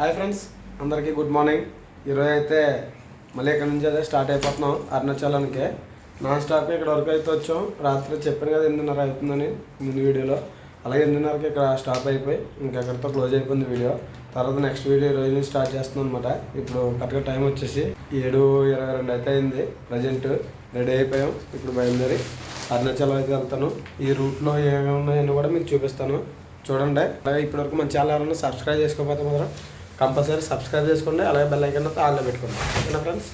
Hi friends, అందరికీ good morning. ఈరోజు అయితే మళ్ళీ ఇక్కడ నుంచి అయితే స్టార్ట్ అయిపోతున్నాం అరుణాచలానికి. నాన్ స్టాప్ ఇక్కడ వరకు అయితే వచ్చాం. రాత్రి చెప్పాను కదా 8:30 అవుతుందని ముందు వీడియోలో. అలాగే 8:30కి ఇక్కడ స్టాప్ అయిపోయి ఇంకెక్కడితో క్లోజ్ అయిపోయింది వీడియో. తర్వాత నెక్స్ట్ వీడియో ఈరోజు నుంచి స్టార్ట్ చేస్తున్నాం అనమాట. ఇప్పుడు కరెక్ట్గా టైం వచ్చేసి 7:22 అయితే అయింది. ప్రజెంట్ రెడీ అయిపోయాం. ఇప్పుడు బయలుదేరి అరుణాచలం అయితే వెళ్తాను. ఈ రూట్లో ఏమేమి ఉన్నాయని కూడా మీకు చూపిస్తాను, చూడండి. అలాగే ఇప్పటివరకు మన ఛానల్ ఎవరైనా సబ్స్క్రైబ్ చేసుకోకపోతే మాత్రం కంపల్సరీ సబ్స్క్రైబ్ చేసుకోండి. అలాగే బెల్ ఐకాన్ అయితే ఆన్లో పెట్టుకోండి. ఓకేనా ఫ్రెండ్స్?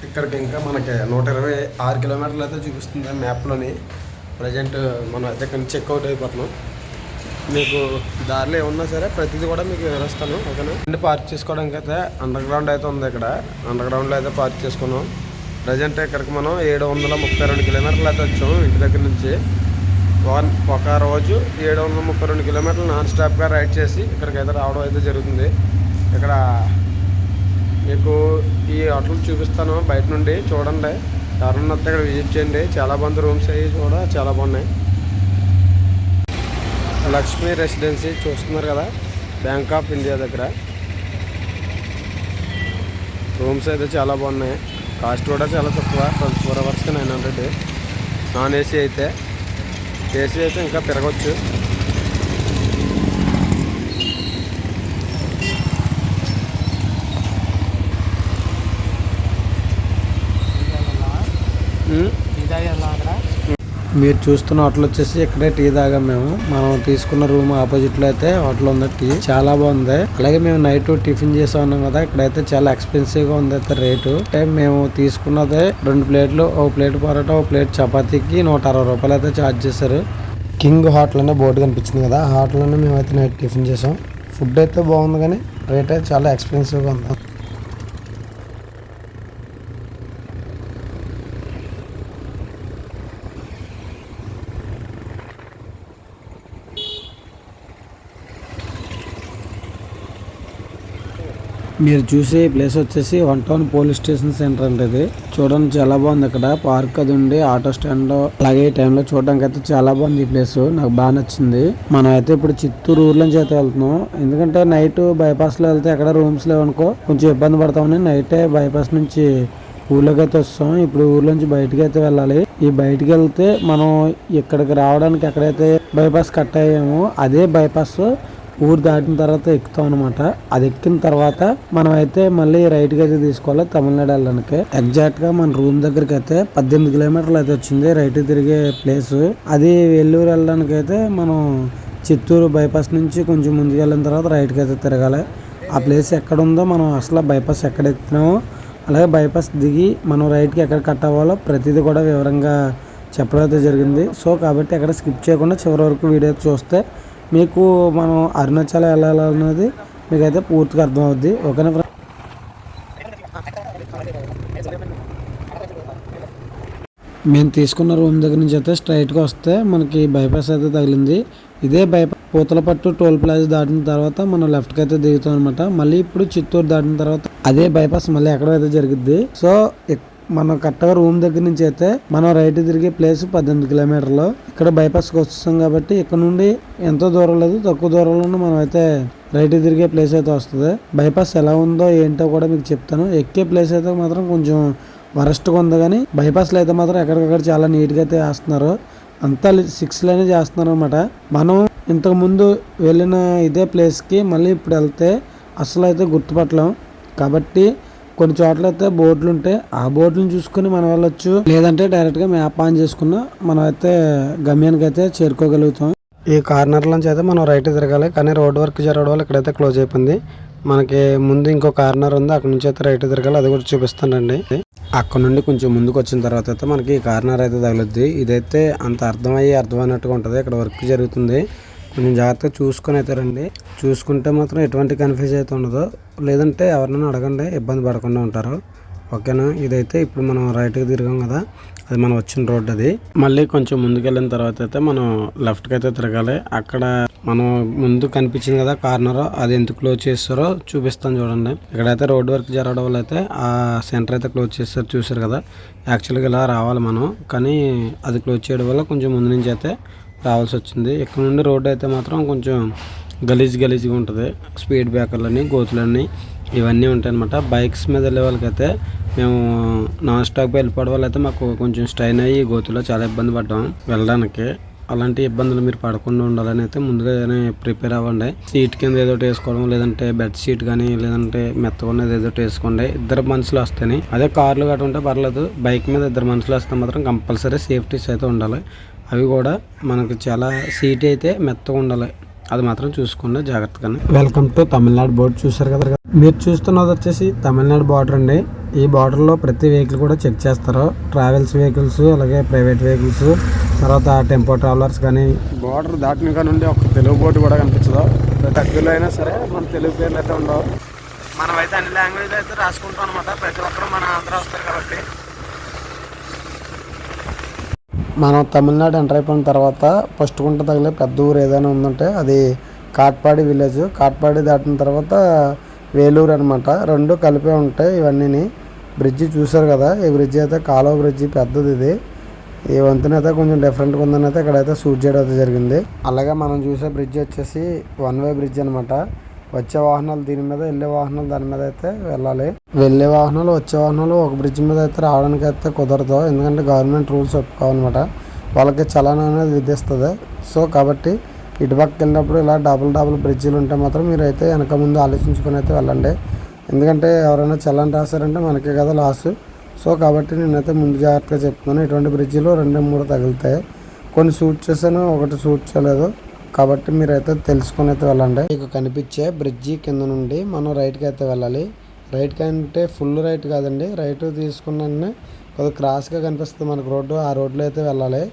ఇక్కడికి ఇంకా మనకి 126 కిలోమీటర్లు అయితే చూపిస్తుంది మ్యాప్లోని. ప్రజెంట్ మనం అయితే ఇక్కడ నుంచి చెక్అవుట్ అయిపోతున్నాం. మీకు దారిలో ఏమన్నా సరే ప్రతిదీ కూడా మీకు వివరిస్తాను. ఓకేనా? అండ్ పార్క్ చేసుకోవడానికి అయితే అండర్ గ్రౌండ్ అయితే ఉంది. ఇక్కడ అండర్ గ్రౌండ్లో అయితే పార్క్ చేసుకున్నాం. ప్రజెంట్ ఇక్కడికి మనం 732 కిలోమీటర్లు అయితే వచ్చాము ఇంటి దగ్గర నుంచి. ఒక రోజు 732 కిలోమీటర్లు నాన్ స్టాప్గా రైడ్ చేసి ఇక్కడికైతే రావడం అయితే జరుగుతుంది. ఇక్కడ మీకు ఈ హోటల్ చూపిస్తాను బయట నుండి, చూడండి. ఎవరన్నా వస్తే ఇక్కడ విజిట్ చేయండి. చాలా బాగుంది. రూమ్స్ అవి కూడా చాలా బాగున్నాయి. లక్ష్మీ రెసిడెన్సీ చూస్తున్నారు కదా, బ్యాంక్ ఆఫ్ ఇండియా దగ్గర. రూమ్స్ అయితే చాలా బాగున్నాయి. కాస్ట్ కూడా చాలా తక్కువ, 24 అవర్స్కి 900. నాన్ ఏసీ అయితే, ఏసీ అయితే ఇంకా పెరగవచ్చు. మీరు చూస్తున్న హోటల్ వచ్చేసి ఇక్కడే టీ తాగాం మేము. మనం తీసుకున్న రూమ్ ఆపోజిట్ లో అయితే హోటల్ ఉంది. టీ చాలా బాగుంది. అలాగే మేము నైట్ టిఫిన్ చేసా ఉన్నాం కదా, ఇక్కడైతే చాలా ఎక్స్పెన్సివ్ గా ఉంది అయితే రేటు. అంటే మేము తీసుకున్నదే 2 ప్లేట్లు, ఒక ప్లేట్ పరోటా, ఒక ప్లేట్ చపాతీకి 160 రూపాయలు అయితే ఛార్జ్ చేశారు. కింగ్ హోటల్ అనే బోర్డు కనిపించింది కదా, ఆ హోటల్లోనే మేమైతే నైట్ టిఫిన్ చేసాం. ఫుడ్ అయితే బాగుంది కానీ రేట్ అయితే చాలా ఎక్స్పెన్సివ్గా ఉంది. మీరు చూసే ఈ ప్లేస్ వచ్చేసి 1 టౌన్ పోలీస్ స్టేషన్ సెంటర్ అంటే ఇది. చూడండి చాలా బాగుంది. ఇక్కడ పార్క్ అది ఉండి ఆటో స్టాండ్, అలాగే ఈ టైంలో చూడడానికి అయితే చాలా బాగుంది ఈ ప్లేస్. నాకు బాగా నచ్చింది. మనం అయితే ఇప్పుడు చిత్తూరు ఊర్లో నుంచి అయితే వెళ్తున్నాం. ఎందుకంటే నైట్ బైపాస్ లో వెళ్తే ఎక్కడ రూమ్స్ లేవనుకో కొంచెం ఇబ్బంది పడతామని నైటే బైపాస్ నుంచి ఊర్లోకి అయితే వస్తాం. ఇప్పుడు ఊర్లో నుంచి బయటకి అయితే వెళ్ళాలి. ఈ బయటికి వెళ్తే మనం ఇక్కడికి రావడానికి ఎక్కడైతే బైపాస్ కట్ అయ్యామో అదే బైపాస్ ఊరు దాటిన తర్వాత ఎక్కుతాం అనమాట. అది ఎక్కిన తర్వాత మనం అయితే మళ్ళీ రైట్ గా అయితే తీసుకోవాలి తమిళనాడు వెళ్ళడానికి. ఎగ్జాక్ట్ గా మన రూమ్ దగ్గరికి అయితే 18 కిలోమీటర్లు అయితే వచ్చింది రైట్ తిరిగే ప్లేస్. అది వెల్లూరు వెళ్ళడానికి అయితే మనం చిత్తూరు బైపాస్ నుంచి కొంచెం ముందుకు వెళ్ళిన తర్వాత రైట్ కి అయితే తిరగాలి. ఆ ప్లేస్ ఎక్కడ ఉందో, మనం అసలు బైపాస్ ఎక్కడ ఎక్కుతున్నామో, అలాగే బైపాస్ దిగి మనం రైట్ కి ఎక్కడ కట్ అవ్వాలో ప్రతిదీ కూడా వివరంగా చెప్పడం అయితే జరిగింది. సో కాబట్టి ఎక్కడ స్కిప్ చేయకుండా చివరి వరకు వీడియో చూస్తే మీకు మనం అరుణాచలం వెళ్ళాలన్నది మీకైతే పూర్తిగా అర్థమవుద్ది. ఓకేనా? మేము తీసుకున్న రూమ్ దగ్గర నుంచి అయితే స్ట్రైట్గా వస్తే మనకి బైపాస్ అయితే తగిలింది. ఇదే బైపాస్ పూతలపట్టు టోల్ ప్లాజా దాటిన తర్వాత మనం లెఫ్ట్కి అయితే దిగుతాం అనమాట. మళ్ళీ ఇప్పుడు చిత్తూరు దాటిన తర్వాత అదే బైపాస్ మళ్ళీ ఎక్కడో అయితే జరిగిద్ది. సో మనం కరెక్ట్గా రూమ్ దగ్గర నుంచి అయితే మనం రైట్ తిరిగే ప్లేస్ 18 కిలోమీటర్లు. ఇక్కడ బైపాస్కి వస్తాం కాబట్టి ఇక్కడ నుండి ఎంతో దూరం లేదు, తక్కువ దూరంలోనే మనం అయితే రైట్ తిరిగే ప్లేస్ అయితే వస్తుంది. బైపాస్ ఎలా ఉందో ఏంటో కూడా మీకు చెప్తాను. ఎక్కే ప్లేస్ అయితే మాత్రం కొంచెం వరస్ట్గా ఉంది, కానీ బైపాస్లో అయితే మాత్రం ఎక్కడికక్కడ చాలా నీట్గా అయితే వేస్తున్నారు. అంతా 6 లైన్ చేస్తున్నారు అనమాట. మనం ఇంతకుముందు వెళ్ళిన ఇదే ప్లేస్కి మళ్ళీ ఇప్పుడు వెళ్తే అసలు అయితే గుర్తుపట్టలేం. కాబట్టి కొన్ని చోట్ల అయితే బోర్డులు ఉంటాయి, ఆ బోర్డులను చూసుకుని మనం వెళ్ళొచ్చు. లేదంటే డైరెక్ట్గా మ్యాప్ ఆన్ చేసుకున్నా మనం అయితే గమ్యానికి అయితే చేరుకోగలుగుతాం. ఈ కార్నర్ నుంచి అయితే మనం రైట్ తిరగాలి, కానీ రోడ్ వర్క్ జరగడం వల్ల ఇక్కడైతే క్లోజ్ అయిపోయింది. మనకి ముందు ఇంకో కార్నర్ ఉంది, అక్కడ నుంచి అయితే రైట్ తిరగాలి. అది కూడా చూపిస్తానండి. అక్కడ నుండి కొంచెం ముందుకు వచ్చిన తర్వాత అయితే మనకి ఈ కార్నర్ అయితే తగులుద్ది. ఇదైతే అంత అర్థమైనట్టుగా ఉంటుంది. ఇక్కడ వర్క్ జరుగుతుంది. కొంచెం జాగ్రత్తగా చూసుకొని అయితే రండి. చూసుకుంటే మాత్రం ఎటువంటి కన్ఫ్యూజ్ అయితే ఉండదు. లేదంటే ఎవరినైనా అడగండి, ఇబ్బంది పడకుండా ఉంటారు. ఓకేనా? ఇదైతే ఇప్పుడు మనం రైట్కి తిరిగాం కదా, అది మనం వచ్చిన రోడ్. అది మళ్ళీ కొంచెం ముందుకు వెళ్ళిన తర్వాత అయితే మనం లెఫ్ట్కి అయితే తిరగాలి. అక్కడ మనం ముందు కనిపించింది కదా కార్నర్, అది ఎందుకు క్లోజ్ చేస్తారో చూపిస్తాను చూడండి. ఇక్కడైతే రోడ్ వర్క్ జరగడం వల్ల అయితే ఆ సెంటర్ అయితే క్లోజ్ చేస్తారు, చూసారు కదా. యాక్చువల్గా ఇలా రావాలి మనం, కానీ అది క్లోజ్ చేయడం వల్ల కొంచెం ముందు నుంచి అయితే రావాల్సి వచ్చింది. ఇక్కడ నుండి రోడ్డు అయితే మాత్రం కొంచెం గలీజ్గా ఉంటుంది. స్పీడ్ బ్రేకర్లని, గోతులన్నీ ఇవన్నీ ఉంటాయి అనమాట. బైక్స్ మీద వెళ్ళే వాళ్ళకైతే మేము నాన్ స్టాప్ వెళ్ళిపోవడం వల్ల అయితే మాకు కొంచెం స్ట్రైన్ అయ్యి గోతులో చాలా ఇబ్బంది పడ్డాం వెళ్ళడానికి. అలాంటి ఇబ్బందులు మీరు పడకుండా ఉండాలని అయితే ముందుగానే ప్రిపేర్ అవ్వండి. సీట్ కింద ఏదో వేసుకోవడం, లేదంటే బెడ్ షీట్ కానీ, లేదంటే మెత్తగా ఉన్నది ఏదో వేసుకోండి. ఇద్దరు మనుషులు వస్తాయి. అదే కార్లు గట్రా ఉంటే పర్లేదు. బైక్ మీద ఇద్దరు మనుషులు వస్తే మాత్రం కంపల్సరీ సేఫ్టీస్ అయితే ఉండాలి. అవి కూడా మనకు చాలా సీట్ అయితే మెత్తగా ఉండాలి, అది మాత్రం చూసుకోండి జాగ్రత్తగానే. Welcome to Tamil Nadu board. చూసారు కదా, మీరు చూస్తున్నది వచ్చేసి తమిళనాడు బార్డర్ అండి. ఈ బార్డర్లో ప్రతి వెహికల్ కూడా చెక్ చేస్తారు. ట్రావెల్స్ వెహికల్స్, అలాగే ప్రైవేట్ వెహికల్స్, తర్వాత టెంపో ట్రావెలర్స్ కానీ. బార్డర్ దాటిన కానీ నుండి ఒక తెలుగు బోర్డు కూడా కనిపించదు. దగ్గరలో అయినా సరే మన తెలుగు పేర్లు అయితే ఉండవు. మనమైతే అన్ని లాంగ్వేజ్ అయితే రాసుకుంటాం అనమాట. ప్రతి ఒక్కరు మన ఆంధ్ర వస్తారు కాబట్టి. మనం తమిళనాడు ఎంటర్ అయిపోయిన తర్వాత ఫస్ట్ గుంట తగిలే పెద్ద ఊరు ఏదైనా ఉందంటే అది కాట్పాడి విలేజ్. కాట్పాడి దాటిన తర్వాత వేలూరు అనమాట. రెండు కలిపే ఉంటాయి ఇవన్నీ. బ్రిడ్జి చూసారు కదా, ఈ బ్రిడ్జి అయితే కాలువ బ్రిడ్జి, పెద్దది ఇది. ఈ వంతెన అయితే కొంచెం డిఫరెంట్గా ఉందని అయితే ఇక్కడైతే షూట్ చేయడం అయితే జరిగింది. అలాగే మనం చూసే బ్రిడ్జి వచ్చేసి వన్ వే బ్రిడ్జ్ అనమాట. వచ్చే వాహనాలు దీని మీద, వెళ్ళే వాహనాలు దాని మీద అయితే వెళ్ళాలి. వెళ్ళే వాహనాలు, వచ్చే వాహనాలు ఒక బ్రిడ్జ్ మీద అయితే రావడానికి అయితే కుదరదు. ఎందుకంటే గవర్నమెంట్ రూల్స్ ఒప్పుకోవాలన్నమాట. వాళ్ళకి చలానా అనేది విధిస్తుంది. సో కాబట్టి ఇటుపక్కకి వెళ్ళినప్పుడు ఇలా డబుల్ బ్రిడ్జిలు ఉంటే మాత్రం మీరు అయితే వెనక ముందు ఆలోచించుకొని అయితే వెళ్ళండి. ఎందుకంటే ఎవరైనా చలాన్ రాశారంటే మనకే కదా లాస్. సో కాబట్టి నేనైతే ముందు జాగ్రత్తగా చెప్తున్నాను. ఇటువంటి బ్రిడ్జిలు 2-3 తగులుతాయి. కొన్ని షూట్ చేశాను, ఒకటి షూట్ చేయలేదు. కాబట్టి మీరైతే తెలుసుకొని అయితే వెళ్ళండి. మీకు కనిపించే బ్రిడ్జి కింద నుండి మనం రైట్కి అయితే వెళ్ళాలి. రైట్కి అంటే ఫుల్ రైట్ కాదండి, రైట్ తీసుకున్న కొద్దిగా క్రాస్గా కనిపిస్తుంది మనకు రోడ్డు. ఆ రోడ్లో అయితే వెళ్ళాలి.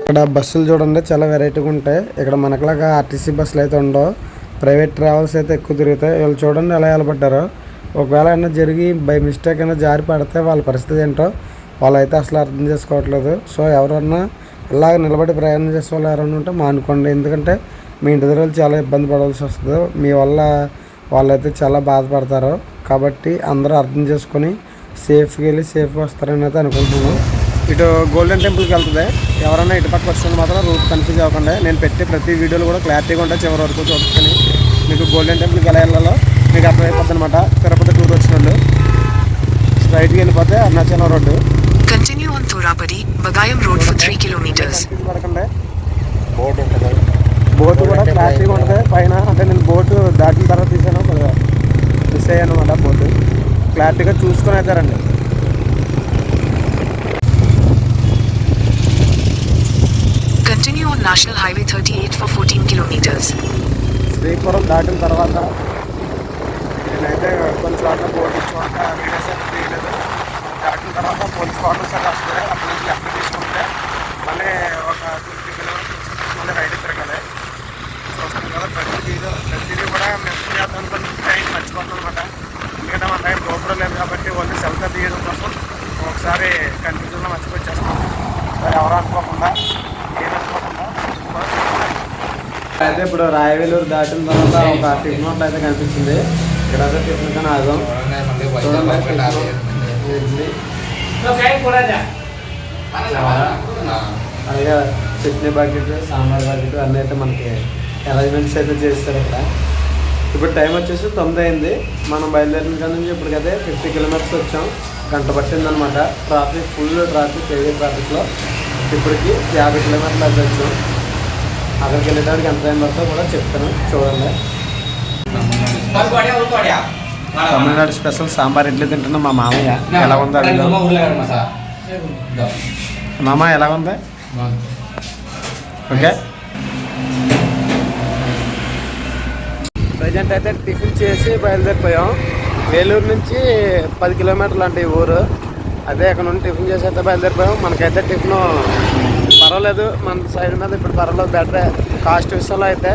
ఇక్కడ బస్సులు చూడండి, చాలా వెరైటీగా ఉంటాయి. ఇక్కడ మనకులాగా ఆర్టీసీ బస్సులు అయితే ఉండవు. ప్రైవేట్ ట్రావెల్స్ అయితే ఎక్కువ తిరుగుతాయి. వీళ్ళు చూడండి ఎలా వెళ్ళబడ్డారో. ఒకవేళ అయినా జరిగి బై మిస్టేక్ అయినా జారి పడితే వాళ్ళ పరిస్థితి ఏంటో వాళ్ళైతే అసలు అర్థం చేసుకోవట్లేదు. సో ఎవరన్నా ఇలాగ నిలబడి ప్రయాణం చేసే వాళ్ళు ఎవరన్నా ఉంటే మానుకోండి. ఎందుకంటే మీ ఇంటి దగ్గర చాలా ఇబ్బంది పడాల్సి వస్తుంది. మీ వల్ల వాళ్ళైతే చాలా బాధపడతారు. కాబట్టి అందరూ అర్థం చేసుకొని సేఫ్గా వెళ్ళి సేఫ్గా వస్తారని అయితే అనుకుంటున్నాను. ఇటు గోల్డెన్ టెంపుల్కి వెళ్తుంది. ఎవరైనా ఇటు పక్క వస్తుంది మాత్రం రూట్ కన్ఫ్యూజ్ అవ్వకుండా. నేను పెట్టే ప్రతి వీడియోలు కూడా క్లారిటీగా ఉంటాయి. చివరి వరకు చూసుకొని మీకు గోల్డెన్ టెంపుల్కి ఎలా వెళ్ళాలో మీకు అర్థమైపోతుంది అనమాట. తిరుపతి టూర్ వచ్చిన వాళ్ళు స్ట్రైట్కి వెళ్ళిపోతే Arunachalam road. Continue on Thorapadi, Bagayam Road for 3 kilometers. పడకండి. బోటు కూడా క్లారిటీగా ఉంటుంది పైన. అంటే నేను బోటు దాటిన తర్వాత తీసాను, మిస్ అయ్యాను అనమాట. బోటు క్లారిటీగా చూసుకొని అయితే రండి. Continue on National Highway 38 for 14 kilometers. Sripuram దాటిన తర్వాత నేనైతే కొన్ని చోట్ల బోర్డు చోట్ల వీడియోస్ అయితే తీయలేదు. దాటిన తర్వాత పోలీస్ వాటర్ సార్ వస్తుంది. అక్కడి నుంచి లెఫ్ట్ తీసుకుంటే మళ్ళీ ఒక 20 కిలోమీటర్స్ మళ్ళీ రైట్ తిరగాలి. చూస్తాను కదా, ప్రతిదీ కూడా మెసేజ్ చేద్దాం టైం మర్చిపోతాం అనమాట. ఎందుకంటే మన టైం గోపురం లేదు కాబట్టి ఓన్లీ సెల్ఫీ తీయడం కోసం ఒకసారి కన్ఫ్యూజన్లో మర్చిపోయి ఎవరు అనుకోకుండా అయితే ఇప్పుడు రాయవేలూరు దాటిన తర్వాత ఒక టిఫిన్ హోటల్ అయితే కనిపించింది. ఇక్కడ అయితే టిఫిన్ కానీ ఆదాం అలాగే చట్నీ బకెట్, సాంబార్ బకెట్ అన్నీ అయితే మనకి అరేంజ్మెంట్స్ అయితే చేస్తారు ఇక్కడ. ఇప్పుడు టైం వచ్చేసి 9 అయింది. మనం బయలుదేరిన కాడ నుంచి ఇప్పటికైతే 50 కిలోమీటర్స్ వచ్చాం. గంట పట్టిందనమాట. ట్రాఫిక్ ఫుల్ ట్రాఫిక్, హెవీ ట్రాఫిక్లో ఇప్పటికి 50 కిలోమీటర్లు అయితే వచ్చాం. అక్కడికి వెళ్ళేటానికి ఎంత టైం పడుతుందో కూడా చెప్తాను, చూడండి. తమిళనాడు స్పెషల్ సాంబార్ ఇడ్లీ తింటున్నా మా మామయ్య. ఎలా ఉందో మామ, ఎలా ఉంది? ఓకే. ప్రజెంట్ అయితే టిఫిన్ చేసి బయలుదేరిపోయాం. వేలూరు నుంచి 10 కిలోమీటర్లు అంటే ఈ ఊరు. అదే అక్కడ నుండి టిఫిన్ చేసి అయితే బయలుదేరిపోయాం. మనకైతే టిఫిన్ పర్వాలేదు, మన సైడ్ మీద ఇప్పుడు పర్వాలేదు, బెటరే. కాస్ట్ విషయంలో అయితే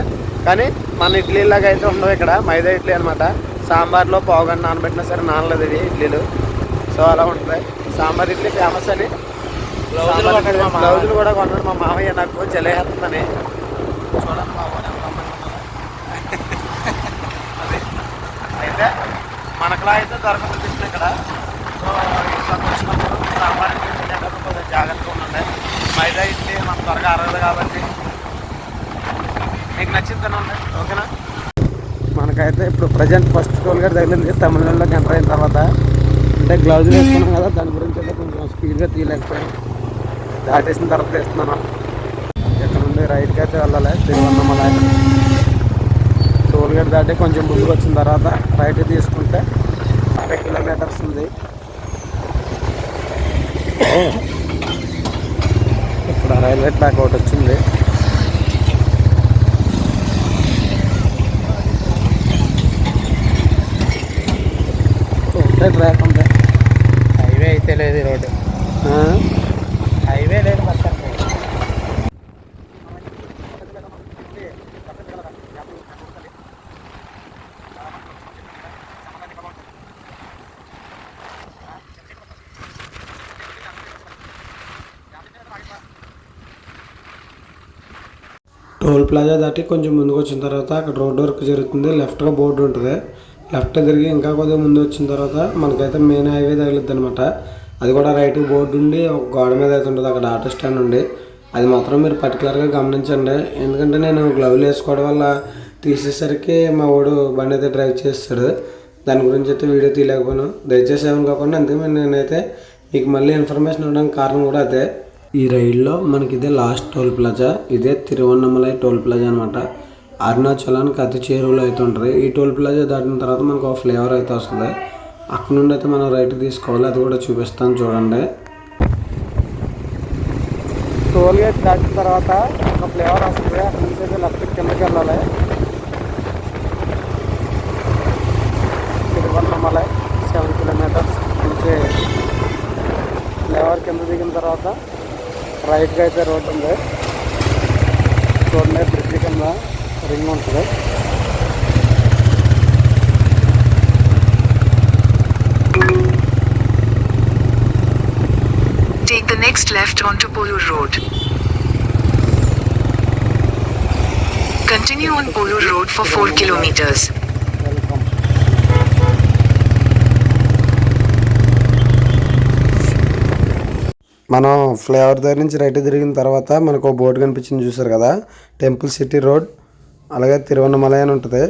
కానీ మన ఇడ్లీలాగా అయితే ఉండవు ఇక్కడ, మైదా ఇడ్లీ అనమాట. సాంబార్లో పావుగంట నానబెట్టినా సరే నానలేదు ఇవి ఇడ్లీలు. సో అలా ఉంటుంది. సాంబార్ ఇడ్లీ ఫేమస్ అని బ్లౌజులు కూడా కొన్నాడు మా మామయ్య నాకు చెలేస్తుందని. చూడండి అయితే మనకులా అయితే దొరకదు ఇక్కడ. సో ఇట్లా వచ్చినప్పుడు సాంబార్ ఇడ్లీ తినేటప్పుడు కొంచెం జాగ్రత్తగా ఉండండి. మైదా ఇడ్లీ మన త్వరగా అరగదు కాబట్టి మీకు నచ్చింది తినండి, ఓకేనా. మనకైతే ఇప్పుడు ప్రజెంట్ ఫస్ట్ టోల్ గేట్ తగిలింది తమిళనాడులోకి ఎంటర్ అయిన తర్వాత. అంటే గ్లౌజులు వేసుకున్నాం కదా, దాని గురించి అయితే కొంచెం స్పీడ్గా తీయలేకపోయాను. దాటేసిన తర్వాత వేస్తున్నాను. ఇక్కడ నుండి రైట్కి అయితే వెళ్ళాలి తిరువన్నమల. టోల్ గేట్ దాటి కొంచెం ముందుకు వచ్చిన తర్వాత రైట్ తీసుకుంటే 50 కిలోమీటర్స్ ఉంది. ఇక్కడ రైల్వే ట్రాక్ ఒకటి వచ్చింది. ఒకటే ట్రాక్ ఉంది, హైవే అయితే లేదు ఈ రోడ్డు. హైవే లేదు మొత్తం. టోల్ ప్లాజా దాటి కొంచెం ముందుకు వచ్చిన తర్వాత అక్కడ రోడ్ వర్క్ జరుగుతుంది. లెఫ్ట్గా బోర్డు ఉంటుంది. లెఫ్ట్ తిరిగి ఇంకా కొద్దిగా ముందు వచ్చిన తర్వాత మనకైతే మెయిన్ హైవే తగులుద్ది అనమాట. అది కూడా రైట్ బోర్డు ఉండి ఒక గోడ మీద అయితే ఉంటుంది అక్కడ ఆటో స్టాండ్ ఉండి. అది మాత్రం మీరు పర్టికులర్గా గమనించండి. ఎందుకంటే నేను గ్లౌలు వేసుకోవడం వల్ల తీసేసరికి మా వాడు బండి అయితే డ్రైవ్ చేస్తాడు. దాని గురించి అయితే వీడియో తీయలేకపోయాను. దయచేసి ఏమని కాకుండా అందుకే నేనైతే మీకు మళ్ళీ ఇన్ఫర్మేషన్ ఇవ్వడానికి కారణం కూడా అదే. ఈ రైడ్లో మనకి ఇదే లాస్ట్ టోల్ ప్లాజా. ఇదే తిరువన్నమలై టోల్ ప్లాజా అనమాట. అరుణాచలానికి అతి చేరువలో అయితే ఉంటుంది. ఈ టోల్ ప్లాజా దాటిన తర్వాత మనకు ఒక ఫ్లేవర్ అయితే వస్తుంది. అక్కడ నుండి అయితే మనం రైట్ తీసుకోవాలి. అది కూడా చూపిస్తాను చూడండి. టోల్ గేట్ దాటిన తర్వాత ఒక ఫ్లేవర్ వస్తుంది. అక్కడ నుంచి అయితే లెఫ్ట్ కిందకి వెళ్ళాలి. తిరువన్నమలై 7 కిలోమీటర్స్ నుంచి ఫ్లేవర్ కింద దిగిన తర్వాత రైట్గా అయితే రోడ్ ఉంది. చూడండి బ్రిడ్జ్ కింద రింగ్ ఉంటుంది. Take the next left onto Polo Road. Continue on Polo Road for 4 kilometers. మనం ఫ్లేవర్ దగ్గర నుంచి రైట్ తిరిగిన తర్వాత మనకు ఒక బోర్డు కనిపించింది చూసారు కదా, టెంపుల్ సిటీ రోడ్. అలాగే తిరువన్నమలై అని ఉంటుంది.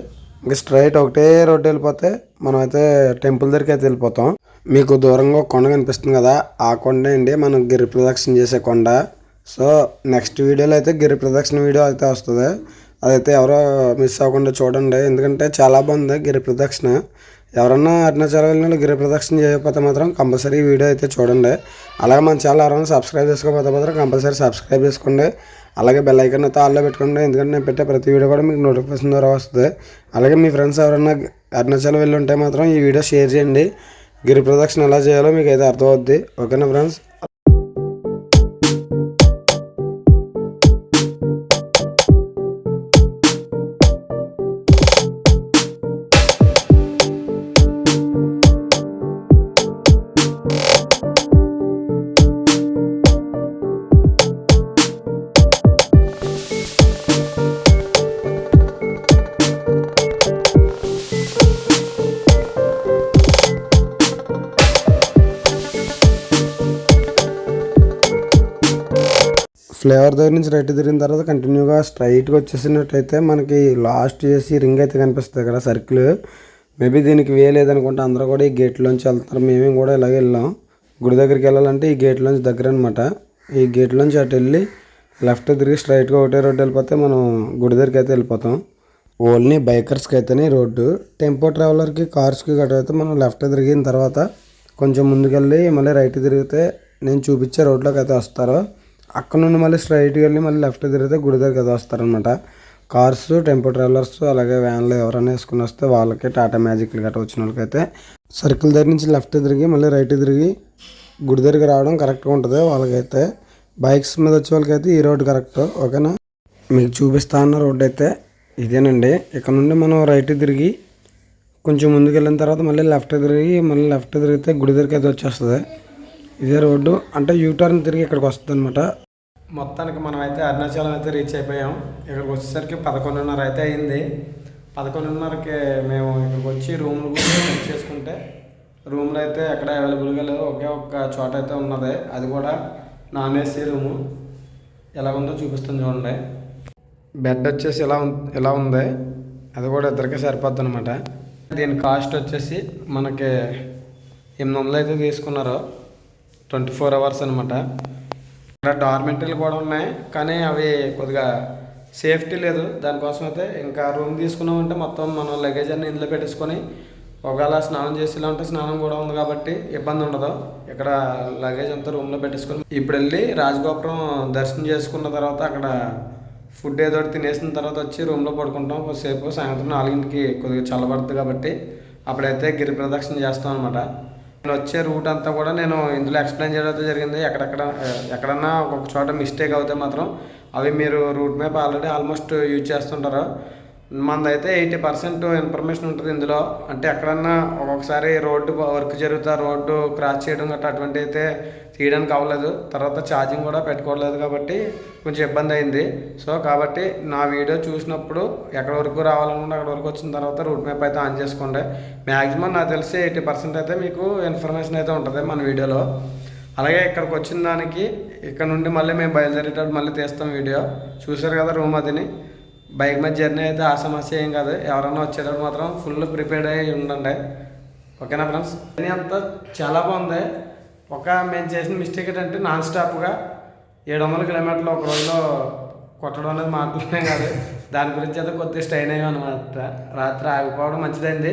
ఇంకా స్ట్రైట్ ఒకటే రోడ్డు వెళ్ళిపోతే మనం అయితే టెంపుల్ దగ్గరికి అయితే వెళ్ళిపోతాం. మీకు దూరంగా ఒక కొండ కనిపిస్తుంది కదా, ఆ కొండ అండి మనం గిరి ప్రదక్షిణ చేసే కొండ. సో నెక్స్ట్ వీడియోలో అయితే గిరి ప్రదక్షిణ వీడియో అయితే వస్తుంది. అదైతే ఎవరో మిస్ అవ్వకుండా చూడండి. ఎందుకంటే చాలా బాగుంది గిరి ప్రదక్షిణ. ఎవరన్నా అరుణాచలం వెళ్ళిన గిరి ప్రదక్షిణ చేయకపోతే మాత్రం కంపల్సరీ ఈ వీడియో అయితే చూడండి. అలాగే మన ఛానల్ ఎవరైనా సబ్స్క్రైబ్ చేసుకోకపోతే మాత్రం కంపల్సరీ సబ్స్క్రైబ్ చేసుకోండి. అలాగే బెల్ ఐకాన్ అయితే ఆల్లో పెట్టుకోండి. ఎందుకంటే నేను పెట్టే ప్రతి వీడియో కూడా మీకు నోటిఫికేషన్ ద్వారా వస్తుంది. అలాగే మీ ఫ్రెండ్స్ ఎవరైనా అరుణాచలం వెళ్ళి ఉంటే మాత్రం ఈ వీడియో షేర్ చేయండి. గిరి ప్రదక్షిణ ఎలా చేయాలో మీకు అయితే అర్థమవుద్ది. ఓకేనా ఫ్రెండ్స్. ఫ్లేవర్ దగ్గర నుంచి రైట్ తిరిగిన తర్వాత కంటిన్యూగా స్ట్రైట్గా వచ్చేసినట్టయితే మనకి లాస్ట్ చేసి రింగ్ అయితే కనిపిస్తుంది ఇక్కడ సర్కిల్. మేబీ దీనికి వేయలేదనుకుంటే అందరూ కూడా ఈ గేట్లోంచి వెళ్తున్నారు. మేమేం కూడా ఇలాగే వెళ్ళాం. గుడి దగ్గరికి వెళ్ళాలంటే ఈ గేట్లోంచి దగ్గర అనమాట. ఈ గేట్లోంచి అటు వెళ్ళి లెఫ్ట్ తిరిగి స్ట్రైట్గా ఒకటే రోడ్డు వెళ్ళిపోతే మనం గుడి దగ్గరికి అయితే వెళ్ళిపోతాం. ఓన్లీ బైకర్స్కి అయితేనే రోడ్డు. టెంపో ట్రావెలర్కి కార్స్కి గట్రా అయితే మనం లెఫ్ట్ తిరిగిన తర్వాత కొంచెం ముందుకెళ్ళి మళ్ళీ రైట్ తిరిగితే నేను చూపించే రోడ్లోకి అయితే వస్తారు. అక్కడ నుండి మళ్ళీ స్ట్రైట్గా వెళ్ళి మళ్ళీ లెఫ్ట్ తిరిగితే గుడి దగ్గరికి అయితే వస్తారనమాట. కార్స్, టెంపో ట్రావెలర్స్, అలాగే వ్యాన్లు ఎవరైనా వేసుకుని వస్తే వాళ్ళకి టాటా మ్యాజిక్లు గట్రా వచ్చిన వాళ్ళకైతే సర్కిల్ దగ్గర నుంచి లెఫ్ట్ తిరిగి మళ్ళీ రైట్ తిరిగి గుడి దగ్గరికి రావడం కరెక్ట్గా ఉంటుంది. వాళ్ళకైతే బైక్స్ మీద వచ్చే వాళ్ళకైతే ఈ రోడ్డు కరెక్ట్. ఓకేనా. మీకు చూపిస్తా అన్న రోడ్డు అయితే ఇదేనండి. ఇక్కడ నుండి మనం రైట్ తిరిగి కొంచెం ముందుకు వెళ్ళిన తర్వాత మళ్ళీ లెఫ్ట్ తిరిగితే గుడి దగ్గరికి అయితే వచ్చేస్తుంది. ఇదే రోడ్డు, అంటే యూటర్న్ తిరిగి ఇక్కడికి వస్తుంది అనమాట. మొత్తానికి మనం అయితే అరుణాచలం అయితే రీచ్ అయిపోయాం. ఇక్కడికి వచ్చేసరికి 11:30 అయితే అయింది. 11:30కి మేము ఇక్కడికి వచ్చి రూమ్లు కూడా చెక్ చేసుకుంటే రూమ్లో అయితే ఎక్కడ అవైలబుల్గా లేవు. ఒకే ఒక్క చోట అయితే ఉన్నది, అది కూడా నాన్ ఏసీ రూము. ఎలా ఉందో చూపిస్తుంది చూడండి. బెడ్ వచ్చేసి ఇలా ఉంది, అది కూడా ఇద్దరికే సరిపోద్ది అనమాట. దీని కాస్ట్ వచ్చేసి మనకి 800 అయితే తీసుకున్నారు. 24 అవర్స్ అనమాట. ఇక్కడ డార్మెంటరీలు కూడా ఉన్నాయి, కానీ అవి కొద్దిగా సేఫ్టీ లేదు. దానికోసం అయితే ఇంకా రూమ్ తీసుకున్నామంటే మొత్తం మనం లగేజ్ అన్ని ఇందులో పెట్టేసుకొని ఒకవేళ స్నానం చేసేలా ఉంటే స్నానం కూడా ఉంది కాబట్టి ఇబ్బంది ఉండదు. ఇక్కడ లగేజ్ అంతా రూమ్లో పెట్టేసుకొని ఇప్పుడు వెళ్ళి రాజగోపురం దర్శనం చేసుకున్న తర్వాత అక్కడ ఫుడ్ ఏదో తినేసిన తర్వాత వచ్చి రూమ్లో పడుకుంటాం కొద్దిసేపు. సాయంత్రం 4కి కొద్దిగా చల్లబడుతుంది కాబట్టి అప్పుడైతే గిరి ప్రదక్షిణ చేస్తాం అనమాట. నేను వచ్చే రూట్ అంతా కూడా నేను ఇందులో ఎక్స్ప్లెయిన్ చేయడం అయితే జరిగింది. ఎక్కడన్నా ఒక్కొక్క చోట మిస్టేక్ అవుతే మాత్రం అవి మీరు route map already almost use చేస్తుంటారు. మనదైతే 80% ఇన్ఫర్మేషన్ ఉంటుంది ఇందులో. అంటే ఎక్కడన్నా ఒక్కొక్కసారి రోడ్డు వర్క్ జరుగుతా రోడ్డు క్రాస్ చేయడం గట్రా అటువంటి అయితే తీయడానికి అవ్వలేదు. తర్వాత ఛార్జింగ్ కూడా పెట్టుకోవట్లేదు కాబట్టి కొంచెం ఇబ్బంది అయింది. సో కాబట్టి నా వీడియో చూసినప్పుడు ఎక్కడి వరకు రావాలనుకుంటే అక్కడి వరకు వచ్చిన తర్వాత రూట్ మ్యాప్ అయితే ఆన్ చేసుకోండి. మ్యాక్సిమం నాకు తెలిసి 80% అయితే మీకు ఇన్ఫర్మేషన్ అయితే ఉంటుంది మన వీడియోలో. అలాగే ఇక్కడికి వచ్చిన దానికి ఇక్కడ నుండి మళ్ళీ మేము బయలుదేరేటప్పుడు మళ్ళీ తీస్తాం వీడియో. చూసారు కదా రూమ్ అదిని. బైక్ మీద జర్నీ అయితే ఆసమస్య ఏం కాదు. ఎవరన్నా వచ్చేటప్పుడు మాత్రం ఫుల్ ప్రిపేర్డ్ అయ్యి ఉండండి. ఓకేనా ఫ్రెండ్స్? జర్నీ అంతా చాలా బాగుంది. మేము చేసిన మిస్టేక్ ఏంటంటే నాన్ స్టాప్గా 700 కిలోమీటర్లు ఒక రోజులో కొట్టడం అనేది మాట్లాడలేం కాదు. దాని గురించి అయితే కొద్దిగా స్ట్రైన్ అయ్యాం అనమాట. రాత్రి ఆగిపోవడం మంచిదైంది.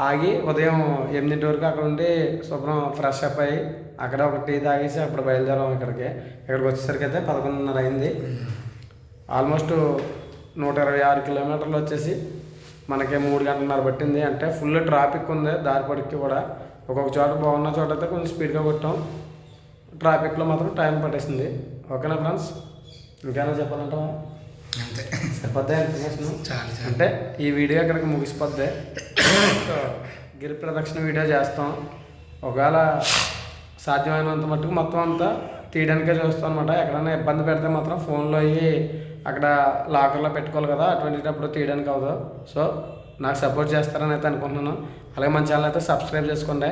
ఆగి ఉదయం 8 వరకు అక్కడ ఉండి శుభ్రం ఫ్రెష్ అప్ అయ్యి అక్కడ ఒక టీ తాగేసి అప్పుడు బయలుదేరాం. ఇక్కడికి వచ్చేసరికి అయితే 11:30 అయింది. ఆల్మోస్ట్ 126 కిలోమీటర్లు వచ్చేసి మనకి 3 గంటలన్నర పట్టింది. అంటే ఫుల్ ట్రాఫిక్ ఉంది దారి పొడికి కూడా. ఒక్కొక్క చోట బాగున్న చోట అయితే కొంచెం స్పీడ్గా కొట్టాం. ట్రాఫిక్లో మాత్రం టైం పట్టేసింది. ఓకేనా ఫ్రెండ్స్? ఇంకేమైనా చెప్పాలంటావా? అంతే, సరిపోద్దా ఇన్ఫర్మేషన్? చాలా. అంటే ఈ వీడియో ఇక్కడికి ముగిసిపోద్ది. గిరి ప్రదక్షిణ వీడియో చేస్తాం. ఒకవేళ సాధ్యమైనంత మట్టుకు మొత్తం అంతా తీయడానికే చూస్తాం అనమాట. ఎక్కడైనా ఇబ్బంది పెడితే మాత్రం ఫోన్లో అయ్యి అక్కడ లాకర్లో పెట్టుకోవాలి కదా, అటువంటిప్పుడు తీయడానికి అవ్వదు. సో నాకు సపోర్ట్ చేస్తారని అయితే అనుకుంటున్నాను. అలాగే మన ఛానల్ అయితే సబ్స్క్రైబ్ చేసుకోండి,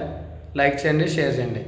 లైక్ చేయండి, షేర్ చేయండి.